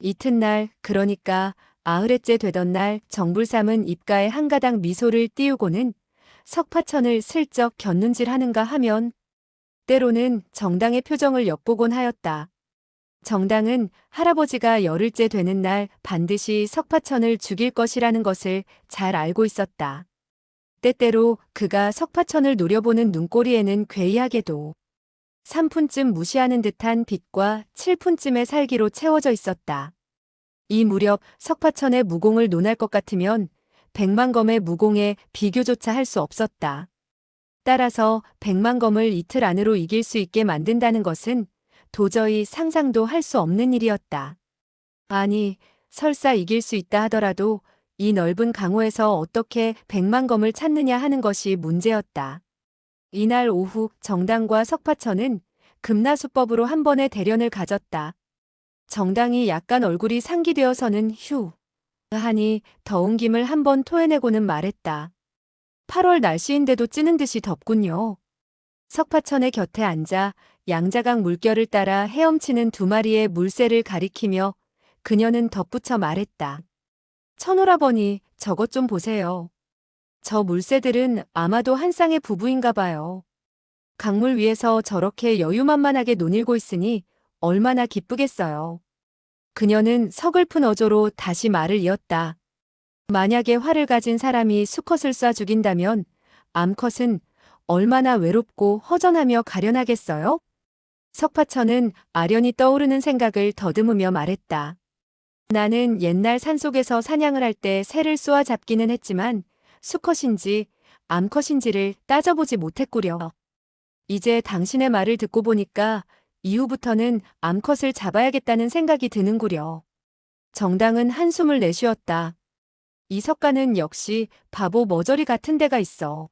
이튿날, 그러니까 8회째 되던 날 정불삼은 입가에 한 가닥 미소를 띄우고는 석파천을 슬쩍 곁눈질하는가 하면 때로는 정당의 표정을 엿보곤 하였다. 정당은 할아버지가 열흘째 되는 날 반드시 석파천을 죽일 것이라는 것을 잘 알고 있었다. 때때로 그가 석파천을 노려보는 눈꼬리에는 괴이하게도 3푼쯤 무시하는 듯한 빛과 7푼쯤의 살기로 채워져 있었다. 이 무렵 석파천의 무공을 논할 것 같으면 백만검의 무공에 비교조차 할 수 없었다. 따라서 백만검을 이틀 안으로 이길 수 있게 만든다는 것은 도저히 상상도 할 수 없는 일이었다. 아니, 설사 이길 수 있다 하더라도 이 넓은 강호에서 어떻게 백만검을 찾느냐 하는 것이 문제였다. 이날 오후 정당과 석파천은 금나수법으로 한 번의 대련을 가졌다. 정당이 약간 얼굴이 상기되어서는 휴 하니 더운 김을 한 번 토해내고는 말했다. 8월 날씨인데도 찌는 듯이 덥군요. 석파천의 곁에 앉아 양자강 물결을 따라 헤엄치는 두 마리의 물새를 가리키며 그녀는 덧붙여 말했다. 천오라버니, 저것 좀 보세요. 저 물새들은 아마도 한 쌍의 부부인가 봐요. 강물 위에서 저렇게 여유만만하게 논일고 있으니 얼마나 기쁘겠어요. 그녀는 서글픈 어조로 다시 말을 이었다. 만약에 활을 가진 사람이 수컷을 쏴 죽인다면 암컷은 얼마나 외롭고 허전하며 가련하겠어요? 석파천은 아련히 떠오르는 생각을 더듬으며 말했다. 나는 옛날 산속에서 사냥을 할 때 새를 쏘아 잡기는 했지만 수컷인지 암컷인지를 따져보지 못했구려. 이제 당신의 말을 듣고 보니까 이후부터는 암컷을 잡아야겠다는 생각이 드는구려. 정당은 한숨을 내쉬었다. 이 석가는 역시 바보 머저리 같은 데가 있어.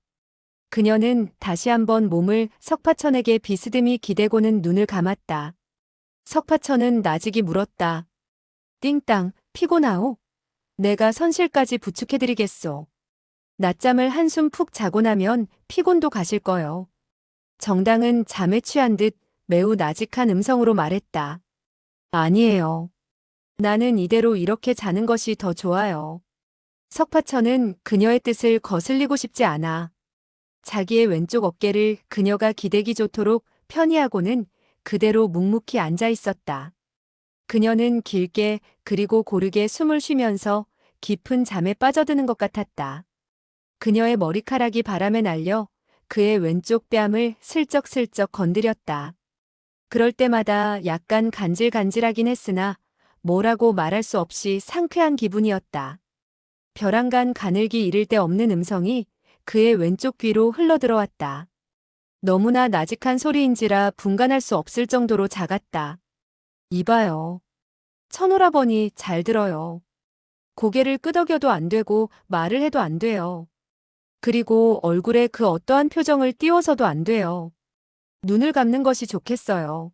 그녀는 다시 한번 몸을 석파천에게 비스듬히 기대고는 눈을 감았다. 석파천은 나직이 물었다. 띵땅, 피곤하오? 내가 선실까지 부축해드리겠소. 낮잠을 한숨 푹 자고 나면 피곤도 가실 거요. 정당은 잠에 취한 듯 매우 나직한 음성으로 말했다. 아니에요. 나는 이대로 이렇게 자는 것이 더 좋아요. 석파천은 그녀의 뜻을 거슬리고 싶지 않아. 자기의 왼쪽 어깨를 그녀가 기대기 좋도록 편히 하고는 그대로 묵묵히 앉아 있었다. 그녀는 길게 그리고 고르게 숨을 쉬면서 깊은 잠에 빠져드는 것 같았다. 그녀의 머리카락이 바람에 날려 그의 왼쪽 뺨을 슬쩍슬쩍 건드렸다. 그럴 때마다 약간 간질간질하긴 했으나 뭐라고 말할 수 없이 상쾌한 기분이었다. 벼랑간 가늘기 이를 데 없는 음성이 그의 왼쪽 귀로 흘러들어왔다. 너무나 나직한 소리인지라 분간할 수 없을 정도로 작았다. 이봐요. 천오라버니 잘 들어요. 고개를 끄덕여도 안 되고 말을 해도 안 돼요. 그리고 얼굴에 그 어떠한 표정을 띄워서도 안 돼요. 눈을 감는 것이 좋겠어요.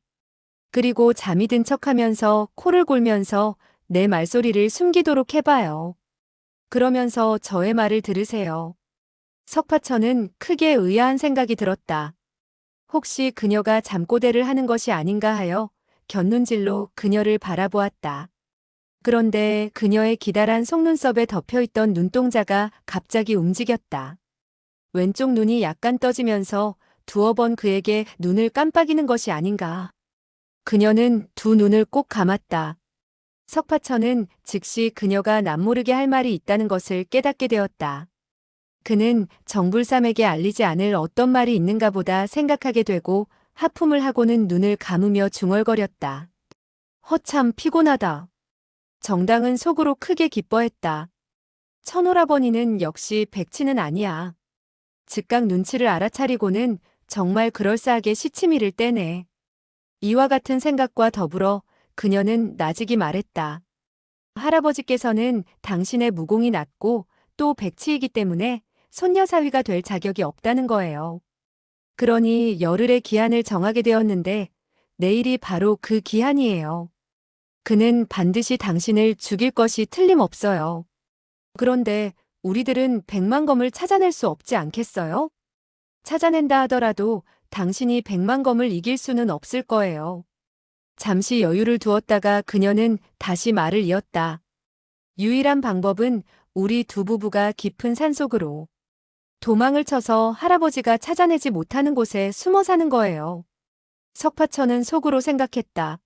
그리고 잠이 든 척하면서 코를 골면서 내 말소리를 숨기도록 해봐요. 그러면서 저의 말을 들으세요. 석파천은 크게 의아한 생각이 들었다. 혹시 그녀가 잠꼬대를 하는 것이 아닌가 하여 곁눈질로 그녀를 바라보았다. 그런데 그녀의 기다란 속눈썹에 덮여있던 눈동자가 갑자기 움직였다. 왼쪽 눈이 약간 떠지면서 두어 번 그에게 눈을 깜빡이는 것이 아닌가. 그녀는 두 눈을 꼭 감았다. 석파천은 즉시 그녀가 남모르게 할 말이 있다는 것을 깨닫게 되었다. 그는 정불삼에게 알리지 않을 어떤 말이 있는가 보다 생각하게 되고 하품을 하고는 눈을 감으며 중얼거렸다. 허참 피곤하다. 정당은 속으로 크게 기뻐했다. 천오라버니는 역시 백치는 아니야. 즉각 눈치를 알아차리고는 정말 그럴싸하게 시치미를 떼네. 이와 같은 생각과 더불어 그녀는 나직이 말했다. 할아버지께서는 당신의 무공이 낮고 또 백치이기 때문에 손녀사위가 될 자격이 없다는 거예요. 그러니 열흘의 기한을 정하게 되었는데 내일이 바로 그 기한이에요. 그는 반드시 당신을 죽일 것이 틀림없어요. 그런데 우리들은 백만검을 찾아낼 수 없지 않겠어요? 찾아낸다 하더라도 당신이 백만검을 이길 수는 없을 거예요. 잠시 여유를 두었다가 그녀는 다시 말을 이었다. 유일한 방법은 우리 두 부부가 깊은 산속으로 도망을 쳐서 할아버지가 찾아내지 못하는 곳에 숨어 사는 거예요. 석파천은 속으로 생각했다.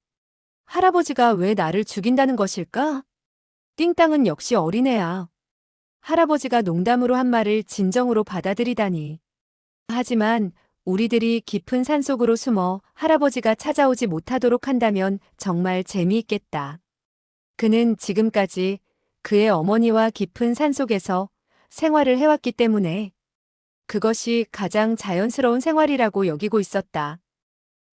할아버지가 왜 나를 죽인다는 것일까? 띵땅은 역시 어린애야. 할아버지가 농담으로 한 말을 진정으로 받아들이다니. 하지만 우리들이 깊은 산속으로 숨어 할아버지가 찾아오지 못하도록 한다면 정말 재미있겠다. 그는 지금까지 그의 어머니와 깊은 산속에서 생활을 해왔기 때문에 그것이 가장 자연스러운 생활이라고 여기고 있었다.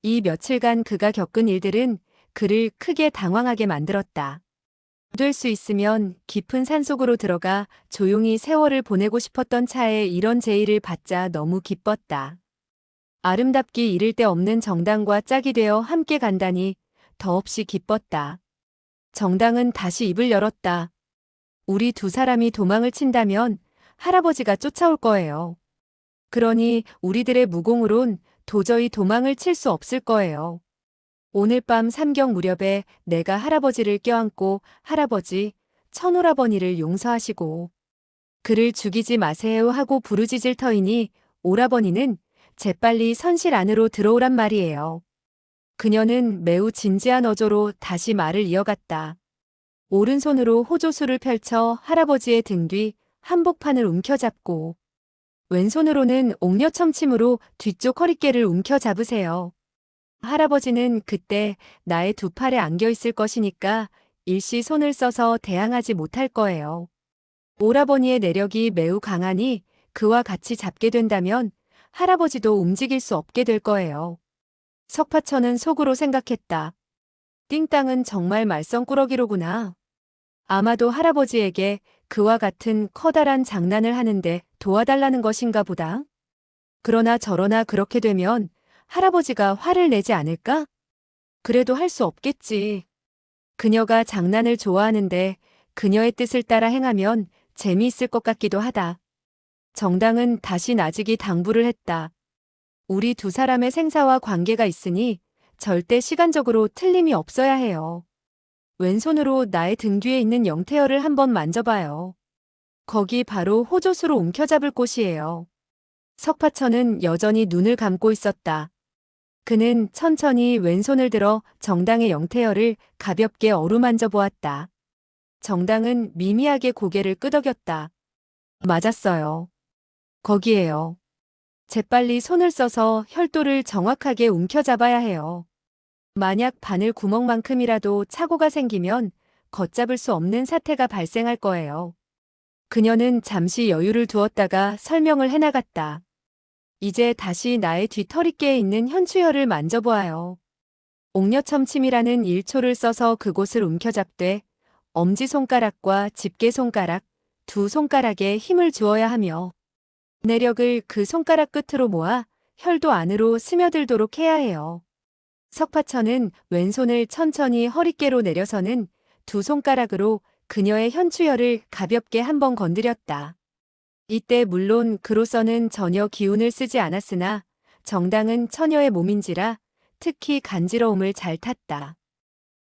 이 며칠간 그가 겪은 일들은 그를 크게 당황하게 만들었다. 될 수 있으면 깊은 산속으로 들어가 조용히 세월을 보내고 싶었던 차에 이런 제의를 받자 너무 기뻤다. 아름답기 이를 데 없는 정당과 짝이 되어 함께 간다니 더없이 기뻤다. 정당은 다시 입을 열었다. 우리 두 사람이 도망을 친다면 할아버지가 쫓아올 거예요. 그러니 우리들의 무공으론 도저히 도망을 칠 수 없을 거예요. 오늘 밤 삼경 무렵에 내가 할아버지를 껴안고 할아버지, 천오라버니를 용서하시고 그를 죽이지 마세요 하고 부르짖을 터이니 오라버니는 재빨리 선실 안으로 들어오란 말이에요. 그녀는 매우 진지한 어조로 다시 말을 이어갔다. 오른손으로 호조수를 펼쳐 할아버지의 등 뒤 한복판을 움켜잡고 왼손으로는 옥녀첨침으로 뒤쪽 허리깨를 움켜잡으세요. 할아버지는 그때 나의 두 팔에 안겨 있을 것이니까 일시 손을 써서 대항하지 못할 거예요. 오라버니의 내력이 매우 강하니 그와 같이 잡게 된다면 할아버지도 움직일 수 없게 될 거예요. 석파천은 속으로 생각했다. 띵땅은 정말 말썽꾸러기로구나. 아마도 할아버지에게 그와 같은 커다란 장난을 하는데 도와달라는 것인가 보다. 그러나 저러나 그렇게 되면 할아버지가 화를 내지 않을까? 그래도 할 수 없겠지. 그녀가 장난을 좋아하는데 그녀의 뜻을 따라 행하면 재미있을 것 같기도 하다. 정당은 다시 나직이 당부를 했다. 우리 두 사람의 생사와 관계가 있으니 절대 시간적으로 틀림이 없어야 해요. 왼손으로 나의 등 뒤에 있는 영태혈을 한번 만져봐요. 거기 바로 호조수로 움켜잡을 곳이에요. 석파천은 여전히 눈을 감고 있었다. 그는 천천히 왼손을 들어 정당의 영태혈을 가볍게 어루만져 보았다. 정당은 미미하게 고개를 끄덕였다. 맞았어요. 거기에요. 재빨리 손을 써서 혈도를 정확하게 움켜잡아야 해요. 만약 바늘 구멍만큼이라도 착오가 생기면 걷잡을 수 없는 사태가 발생할 거예요. 그녀는 잠시 여유를 두었다가 설명을 해나갔다. 이제 다시 나의 뒤터리께에 있는 현추혈을 만져보아요. 옥녀첨침이라는 일초를 써서 그곳을 움켜잡되 엄지손가락과 집게손가락, 두 손가락에 힘을 주어야 하며 내력을 그 손가락 끝으로 모아 혈도 안으로 스며들도록 해야 해요. 석파천은 왼손을 천천히 허리께로 내려서는 두 손가락으로 그녀의 현추혈을 가볍게 한번 건드렸다. 이때 물론 그로서는 전혀 기운을 쓰지 않았으나 정당은 처녀의 몸인지라 특히 간지러움을 잘 탔다.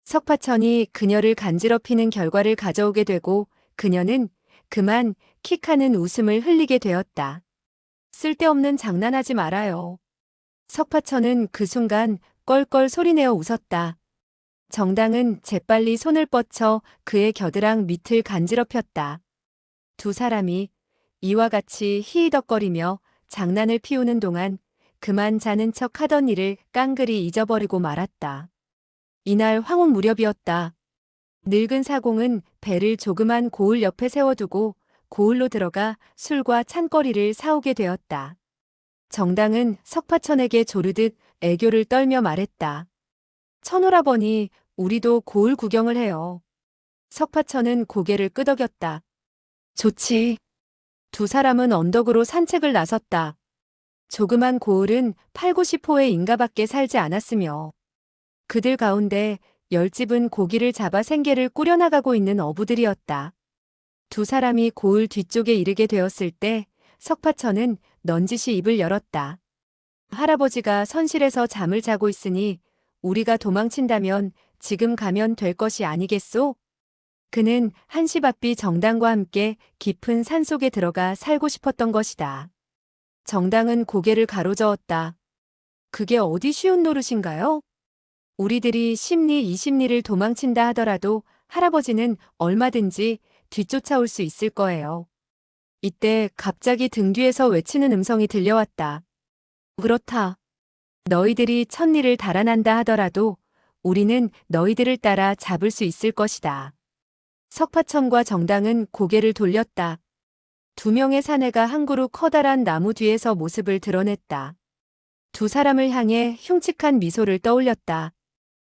석파천이 그녀를 간지럽히는 결과를 가져오게 되고 그녀는 그만 킥하는 웃음을 흘리게 되었다. 쓸데없는 장난하지 말아요. 석파천은 그 순간 껄껄 소리내어 웃었다. 정당은 재빨리 손을 뻗쳐 그의 겨드랑 밑을 간지럽혔다. 두 사람이 이와 같이 히히덕거리며 장난을 피우는 동안 그만 자는 척 하던 일을 깡그리 잊어버리고 말았다. 이날 황혼 무렵이었다. 늙은 사공은 배를 조그만 고을 옆에 세워두고 고을로 들어가 술과 찬거리를 사오게 되었다. 정당은 석파천에게 조르듯 애교를 떨며 말했다. 천오라버니, 우리도 고을 구경을 해요. 석파천은 고개를 끄덕였다. 좋지. 두 사람은 언덕으로 산책을 나섰다. 조그만 고을은 8, 90호의 인가밖에 살지 않았으며 그들 가운데 10집은 고기를 잡아 생계를 꾸려나가고 있는 어부들이었다. 두 사람이 고을 뒤쪽에 이르게 되었을 때 석파천은 넌지시 입을 열었다. 할아버지가 선실에서 잠을 자고 있으니 우리가 도망친다면 지금 가면 될 것이 아니겠소? 그는 한시바삐 정당과 함께 깊은 산속에 들어가 살고 싶었던 것이다. 정당은 고개를 가로저었다. 그게 어디 쉬운 노릇인가요? 우리들이 10리 20리를 도망친다 하더라도 할아버지는 얼마든지 뒤쫓아올 수 있을 거예요. 이때 갑자기 등 뒤에서 외치는 음성이 들려왔다. 그렇다. 너희들이 1000리를 달아난다 하더라도 우리는 너희들을 따라 잡을 수 있을 것이다. 석파천과 정당은 고개를 돌렸다. 두 명의 사내가 한 그루 커다란 나무 뒤에서 모습을 드러냈다. 두 사람을 향해 흉측한 미소를 떠올렸다.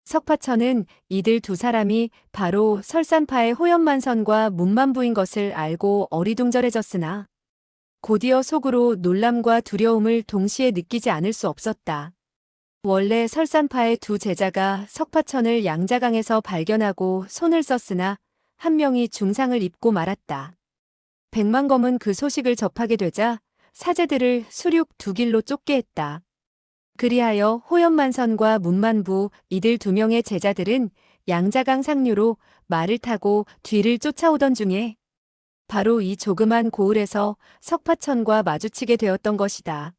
석파천은 이들 두 사람이 바로 설산파의 호연만선과 문만부인 것을 알고 어리둥절해졌으나 곧이어 속으로 놀람과 두려움을 동시에 느끼지 않을 수 없었다. 원래 설산파의 두 제자가 석파천을 양자강에서 발견하고 손을 썼으나 한 명이 중상을 입고 말았다. 백만검은 그 소식을 접하게 되자 사제들을 수륙 두 길로 쫓게 했다. 그리하여 호연만선과 문만부 이들 두 명의 제자들은 양자강 상류로 말을 타고 뒤를 쫓아오던 중에 바로 이 조그만 고을에서 석파천과 마주치게 되었던 것이다.